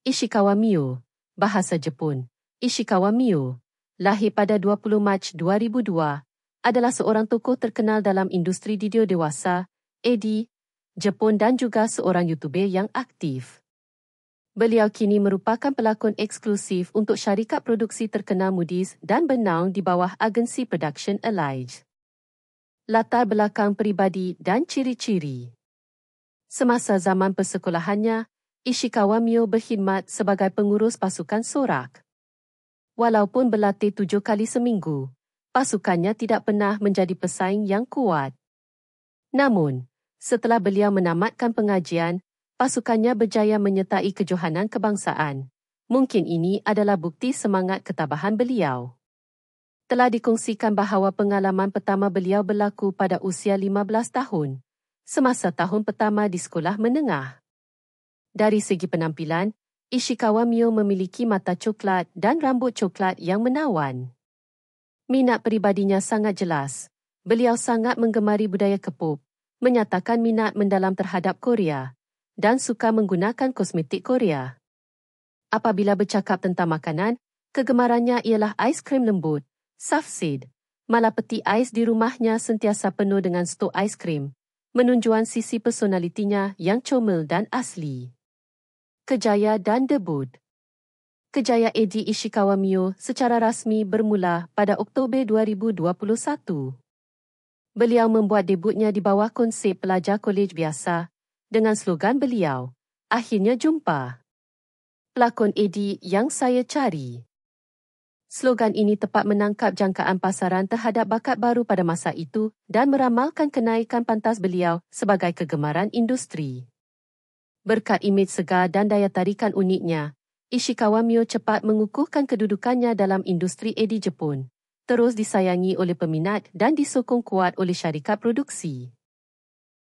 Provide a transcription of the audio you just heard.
Ishikawa Mio, bahasa Jepun. Ishikawa Mio, lahir pada 20 Mac 2002, adalah seorang tokoh terkenal dalam industri video dewasa, AD, Jepun dan juga seorang YouTuber yang aktif. Beliau kini merupakan pelakon eksklusif untuk syarikat produksi terkenal Moody's dan bernaung di bawah agensi production Alige. Latar belakang peribadi dan ciri-ciri. Semasa zaman persekolahannya, Ishikawa Mio berkhidmat sebagai pengurus pasukan sorak. Walaupun berlatih 7 kali seminggu, pasukannya tidak pernah menjadi pesaing yang kuat. Namun, setelah beliau menamatkan pengajian, pasukannya berjaya menyertai kejohanan kebangsaan. Mungkin ini adalah bukti semangat ketabahan beliau. Telah dikongsikan bahawa pengalaman pertama beliau berlaku pada usia 15 tahun, semasa tahun pertama di sekolah menengah. Dari segi penampilan, Ishikawa Mio memiliki mata coklat dan rambut coklat yang menawan. Minat peribadinya sangat jelas. Beliau sangat menggemari budaya K-pop, menyatakan minat mendalam terhadap Korea, dan suka menggunakan kosmetik Korea. Apabila bercakap tentang makanan, kegemarannya ialah aiskrim lembut, safsid. Malapeti ais di rumahnya sentiasa penuh dengan stok aiskrim, menunjukkan sisi personalitinya yang comel dan asli. Kejaya dan debut. Kejaya AD Ishikawa Mio secara rasmi bermula pada Oktober 2021. Beliau membuat debutnya di bawah konsep pelajar kolej biasa dengan slogan beliau, "Akhirnya jumpa." Pelakon AD yang saya cari. Slogan ini tepat menangkap jangkaan pasaran terhadap bakat baru pada masa itu dan meramalkan kenaikan pantas beliau sebagai kegemaran industri. Berkat imej segar dan daya tarikan uniknya, Ishikawa Mio cepat mengukuhkan kedudukannya dalam industri AD Jepun, terus disayangi oleh peminat dan disokong kuat oleh syarikat produksi.